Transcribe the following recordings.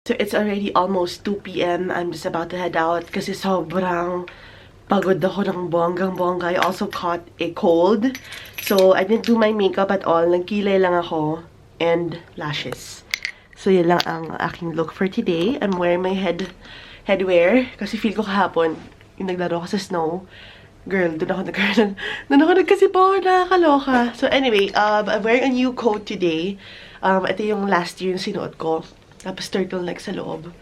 So it's already almost 2 p.m. I'm just about to head out kasi sobrang pagod ako ng bonggang-bongga. I also caught a cold. So I didn't do my makeup at all. Nagkilay lang ako and lashes. So yun lang ang aking look for today. I'm wearing my headwear kasi feel ko kahapon yung naglaro ako sa snow. Girl, doon ako nagkasipaw, nakakaloka. So anyway, I'm wearing a new coat today. Ito yung last year yung sinuot ko. Tapos turtleneck sa loob.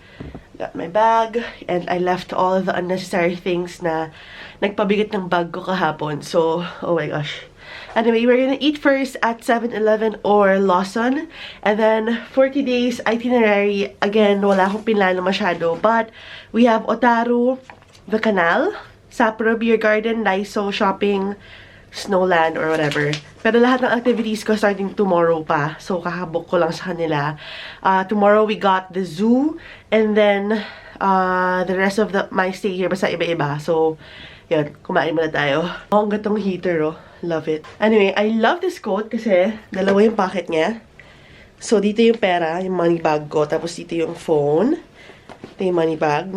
Got my bag. And I left all the unnecessary things na nagpabigat ng bag ko kahapon. So, oh my gosh. Anyway, we're gonna eat first at 7-Eleven or Lawson. And then, 40 days itinerary. Again, wala akong pinlano masyado. But, we have Otaru, the Canal, Sapporo Beer Garden, Daiso Shopping, Snowland, or whatever. Pero lahat ng activities ko starting tomorrow pa. So, kakabook ko lang sa kanila. Tomorrow, we got the zoo. And then, the rest of my stay here, basta iba-iba. So, yun. Kumain muna tayo. Ang gatong heater, oh. Love it. Anyway, I love this coat kasi dalawa yung pocket niya. So, dito yung pera, yung money bag ko. Tapos, dito yung phone. Ito yung money bag.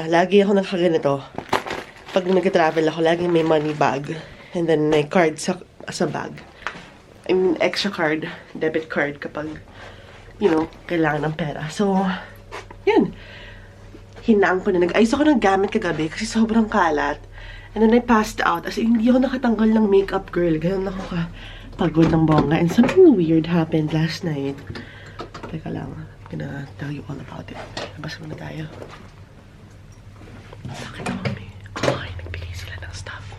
Lagi ako nakaganito. Pag nag-travel ako, lagi may money bag. And then, may card sa bag. I mean, extra card, debit card kapag, you know, kailangan ng pera. So, yun. Hinaan ko na. Nag-ayos ako ng gamit kagabi kasi sobrang kalat. And then I passed out. As in, hindi ako nakatanggal ng makeup, girl. Ganun ako pagod ng bongga. And something weird happened last night. Teka lang. I'm gonna tell you all about it. Labas muna tayo. Sakit ako kami. Okay, nagbigay sila ng stuff.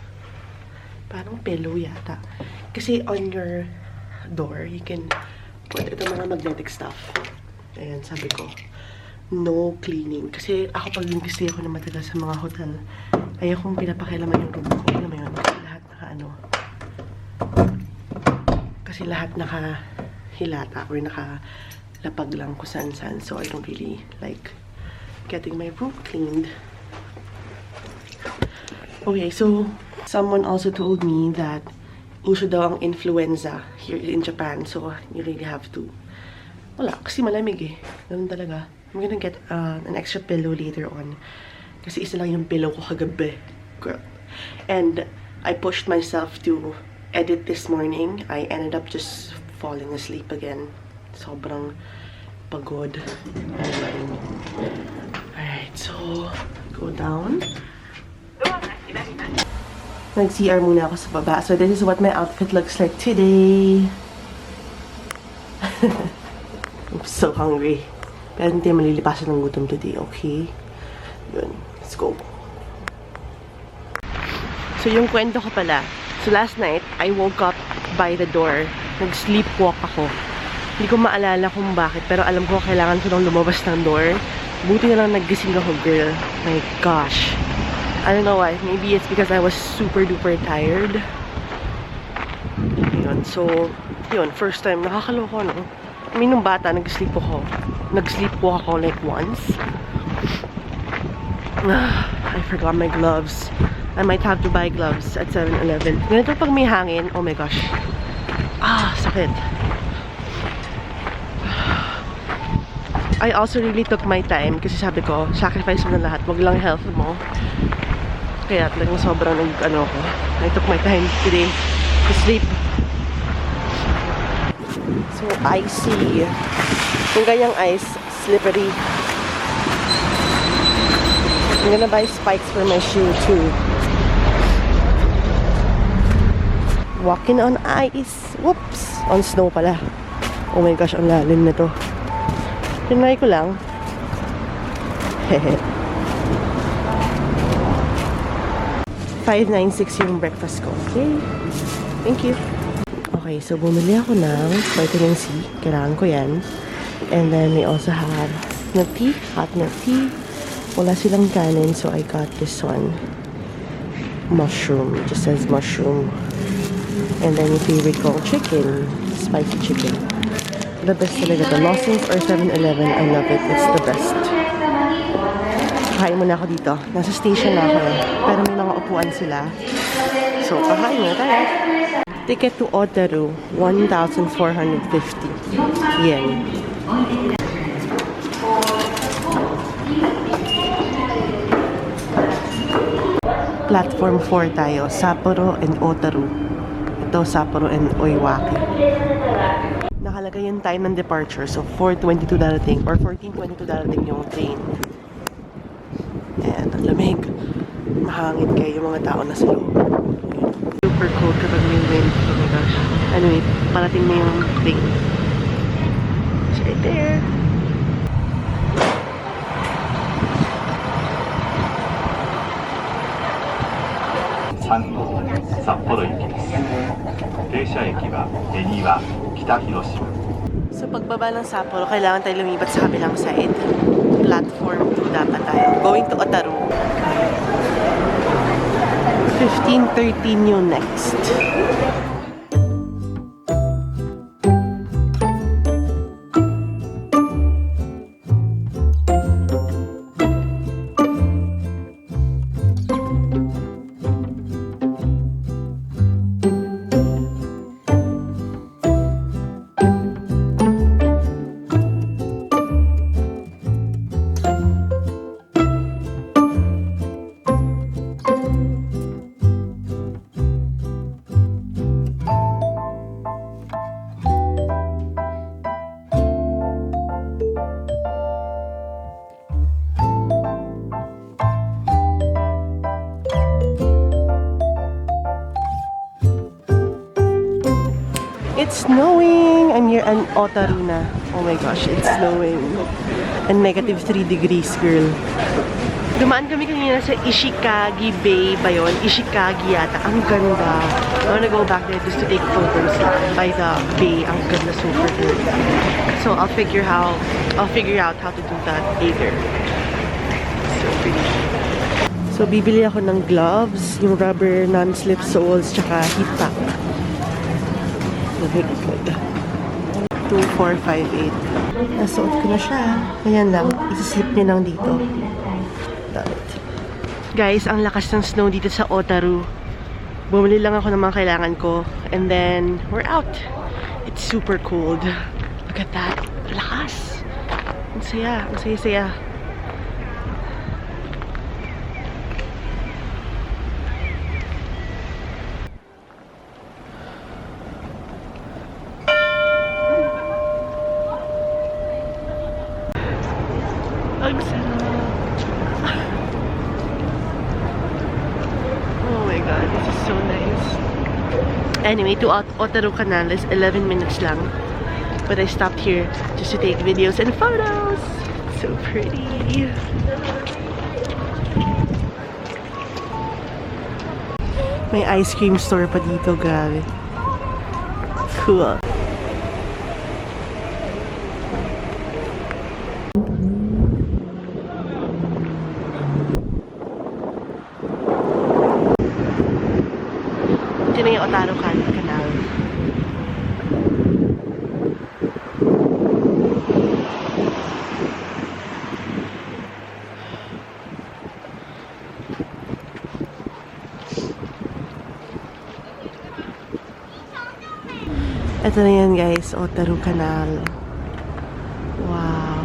Parang pillow yata. Kasi on your door, you can put ito mga magnetic stuff. Ayan, sabi ko, no cleaning. Kasi ako pag nag-stay ako na matagal sa mga hotel, ayokong pinapakilaman yung room ko. Alam mo yun, lahat naka-ano. Kasi lahat naka-hilata or naka-lapag lang kung saan-saan. So I don't really like getting my room cleaned. Okay, so someone also told me that uso daw ang influenza here in Japan. So you really have to. Wala, kasi malamig eh. Ganun talaga. I'm gonna get an extra pillow later on. Kasi isa lang yung pillow ko kagabi. Girl. And I pushed myself to edit this morning. I ended up just falling asleep again. Sobrang pagod. Alright, so go down. Nag-CR muna ako sa baba. So this is what my outfit looks like today. I'm so hungry. Pero hindi malilipasan ng gutom today, okay? Yun. Let's go. So yung kwento ko pala. So last night, I woke up by the door. Nag-sleepwalk ako. Hindi ko maalala kung bakit. Pero alam ko kailangan ko nang lumabas ng door. Buti na lang naggising ako, girl. My gosh. I don't know why. Maybe it's because I was super duper tired. Yun. So, yun. First time. Nakakaloko, no? I mean, nung bata, nag-sleep ako. Nag-sleepwalk ako like once. I forgot my gloves. I might have to buy gloves at 7-Eleven. Ganito pag may hangin. Oh my gosh. Sakit. I also really took my time kasi sabi ko, sacrifice mo na lahat. Wag lang health mo. Kaya talagang sobrang nag-ano ko. I took my time today to sleep. So, icy. Yung ganyang ice, slippery. I'm gonna buy spikes for my shoe too. Walking on ice. Whoops! On snow pala. Oh my gosh, ang lalim na to. Tinry ko lang. Hehe. 596 yung breakfast ko. Okay. Thank you. Okay, so bumili ako ng vitamin C. Kailangan ko yan. And then we also have milk tea, hot milk tea. Wala silang kanin, so I got this one. Mushroom. It just says mushroom. And then yung favorite ko, chicken. Spicy chicken. The best talaga to. Lawson's or 7-Eleven. I love it. It's the best. Kain muna ako dito. Nasa station na ako eh. Pero may mga upuan sila. So, kakain muna tayo. Ticket to Otaru, 1,450 yen. Platform 4 tayo. Sapporo and Otaru. Ito, Sapporo and Oiwaki. Nakalagay yung time ng departure. So, 4:22 darating or 14:22 darating yung train. And ang lamig. Mahangin kayo yung mga tao na sa loob. Super cold kapag may wind. Oh my gosh. Anyway, parating na yung train. It's right there. So pagbaba ng Sapporo, kailangan tayo lumipat sa kabilang side. Platform 2 dapat tayo. Going to Otaru. 15:13 yung next. It's snowing! I'm here in Otaru na. Oh my gosh, it's snowing. And negative 3 degrees, girl. Dumaan kami kanina sa Ishikagi Bay ba yun? Ishikagi yata. Ang ganda. I wanna go back there just to take photos by the bay. Ang ganda, super good. So I'll figure out how to do that later. So pretty. So bibili ako ng gloves, yung rubber non-slip soles, tsaka heat pack. Very good. 2458. Nasuot ko na siya. Ayan lang. Isa-slip niya lang dito. Damit. Guys, ang lakas ng snow dito sa Otaru. Bumili lang ako ng mga kailangan ko. And then, we're out. It's super cold. Look at that. Lakas. Ang saya. Ang saya-saya. Ang sarap. Oh my god, this is so nice. Anyway, to Otaru Canal is 11 minutes lang. But I stopped here just to take videos and photos. So pretty. May ice cream store pa dito, grabe. Cool. Ito na yung Otaru Canal. Ito na yan guys, Otaru Canal. Wow.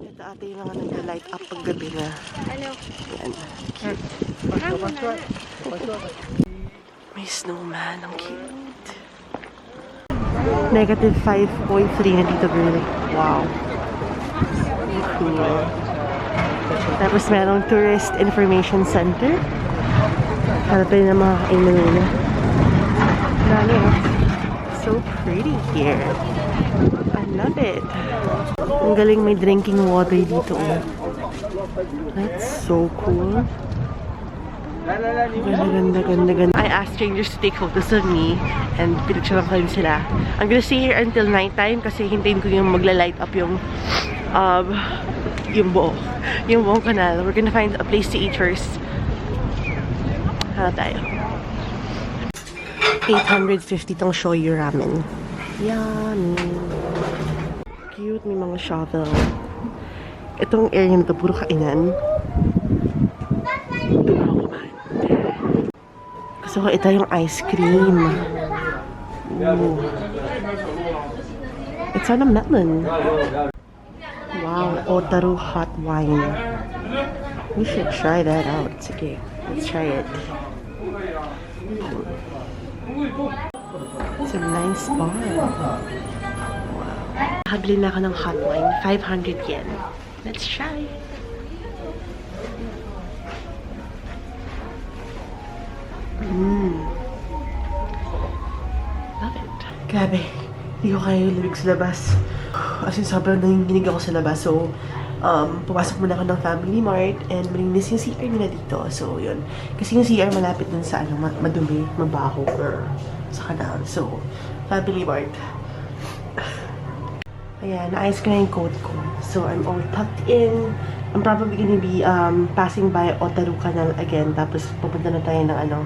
Ito ate yung mga nag-light up pag gabi na. Yan. May snowman, ang cute. Negative 5.3 na dito, girl. Wow. Cool. Tapos merong tourist information center. Harapin na mga kainan nila. Dami, oh. So pretty here. I love it. Ang galing, may drinking water dito, oh. That's so cool. Ganda. I asked strangers to take photos of me and pinagsuran ko rin sila. I'm gonna stay here until nighttime kasi hintayin ko yung magla-light up yung buong kanal. We're gonna find a place to eat first. Hanap tayo. 850 tong shoyu ramen. Yummy. Cute, may mga shovel. Itong area na to, puro kainan. Gusto ko ito yung ice cream. Ooh. It's on a melon. Wow, Otaru hot wine. We should try that out. Sige, let's try it. It's a nice bar. Wow. Habili na ako ng hot wine. 500 yen. Let's try. Love it. Grabe. Hindi ko kaya yung lamig sa labas. As in, sobrang nanginginig ako sa labas. So, pumasok muna ako ng Family Mart and malinis yung CR nila dito. So, yun. Kasi yung CR malapit dun sa madumi, mabaho, or sa kanal. So, Family Mart. Ayan, naayos ko na yung coat ko. So, I'm all tucked in. I'm probably gonna be passing by Otaru Canal again. Tapos, pupunta na tayo ng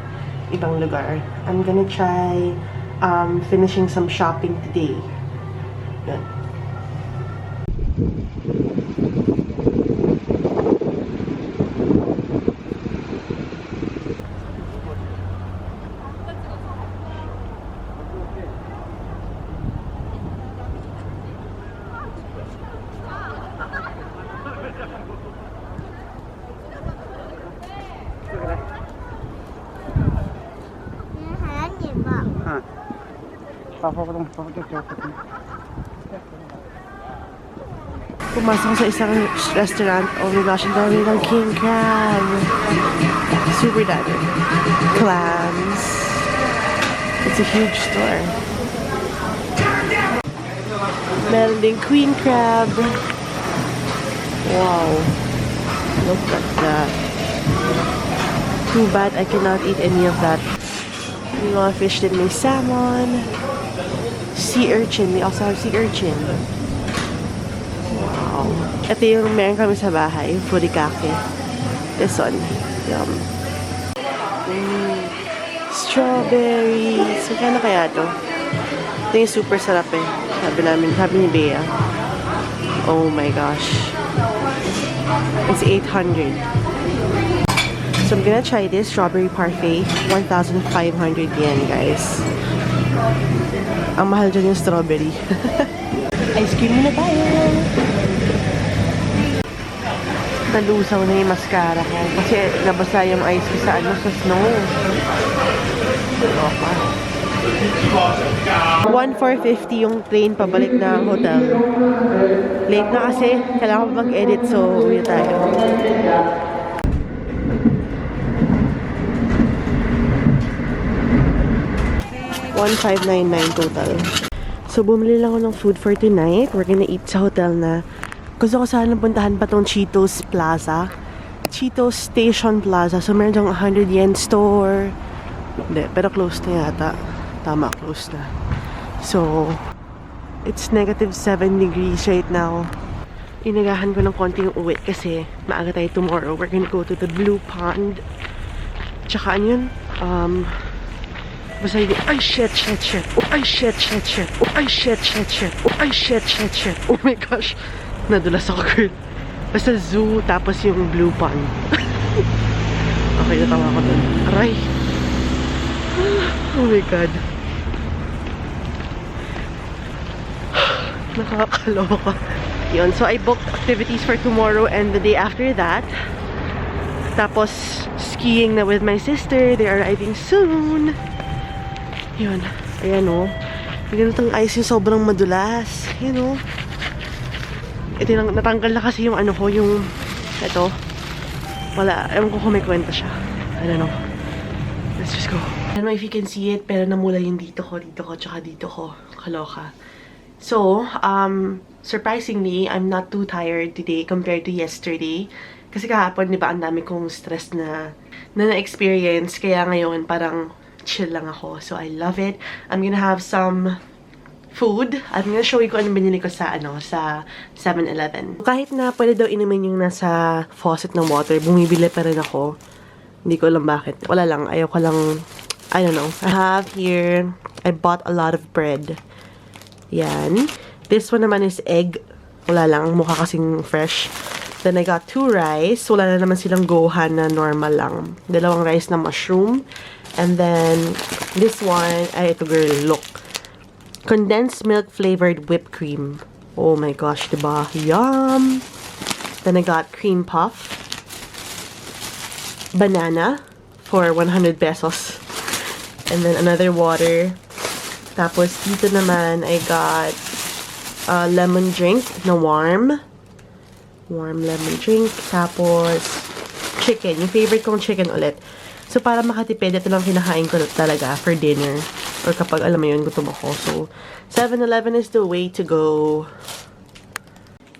ibang lugar. I'm gonna try finishing some shopping today. Yun. Pumasok ko sa isang restaurant. Oh my gosh, ang dami ng king crab. Super dami. Clams. It's a huge store. Meron ding queen crab. Wow. Look at that. Too bad I cannot eat any of that. Yung mga fish din, may salmon. Sea urchin. We also have sea urchin. Wow. Ito yung meron kami sa bahay. Furikake. This one. Yum. Strawberries. Magkano kaya ito? Ito yung super sarap eh. Sabi ni Bea. Oh my gosh. It's 800. So I'm gonna try this strawberry parfait. 1,500 yen, guys. Ang mahal dyan yung strawberry. Ice cream muna tayo! Nalusaw na yung mascara ko. Kasi nabasa yung ice ko sa snow. Okay. 1,450 yung train pabalik na hotel. Late na kasi. Kailangan ko mag-edit, so uwi tayo. 1,599 total. So, bumili lang ako ng food for tonight. We're gonna eat sa hotel na. Gusto ko sana puntahan pa tong Cheetos Plaza. Cheetos Station Plaza. So, meron dyang 100 yen store. Hindi, pero close na yata. Tama, close na. So, it's -7 degrees right now. Inagahan ko ng konting uwi kasi maaga tayo tomorrow. We're gonna go to the Blue Pond. Tsaka ano yun? Basta yun, ay shit. Oh, ay shit. Oh, ay shit. Oh, ay shit. Oh my gosh. Nadulas ako, girl. Basta zoo, tapos yung Blue Pond. Okay, natawa ko dun. Aray. Oh my god. Nakakaloka. Yun, so I booked activities for tomorrow and the day after that. Tapos, skiing na with my sister. They're arriving soon. Yun. Ayan o. Yung ganitong ice yung sobrang madulas. Yun o. Ito yung natanggal na kasi yung ano ko, yung ito. Wala. Ewan ko kung may kwenta siya. I don't know. Let's just go. I don't know if you can see it, pero namula yung dito ko, tsaka dito ko. Kaloka. So, surprisingly, I'm not too tired today compared to yesterday. Kasi kahapon, di ba, ang dami kong stress na na-experience. Kaya ngayon, parang chill lang ako. So, I love it. I'm gonna have some food. I'm gonna show you kung ano binili ko sa, sa 7-Eleven. Kahit na pwede daw inumin yung nasa faucet ng water, bumibili pa rin ako. Hindi ko alam bakit. Wala lang. Ayaw ko lang, I don't know. I have here, I bought a lot of bread. Yan. This one naman is egg. Wala lang. Mukha kasing fresh. Then I got 2 rice. Wala na naman silang gohan na normal lang. 2 rice na mushroom. And then, this one, ay, ito girl, look. Condensed milk flavored whipped cream. Oh my gosh, diba? Yum! Then I got cream puff. Banana for 100 pesos. And then another water. Tapos dito naman, I got lemon drink na warm. Warm lemon drink. Tapos chicken. Yung favorite kong chicken ulit. So, para makatipid, ito lang kinakain ko talaga for dinner. Or kapag, alam mo yun, gutom ako. So, 7-Eleven is the way to go.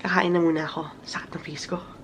Kakain na muna ako. Sakit ng face ko.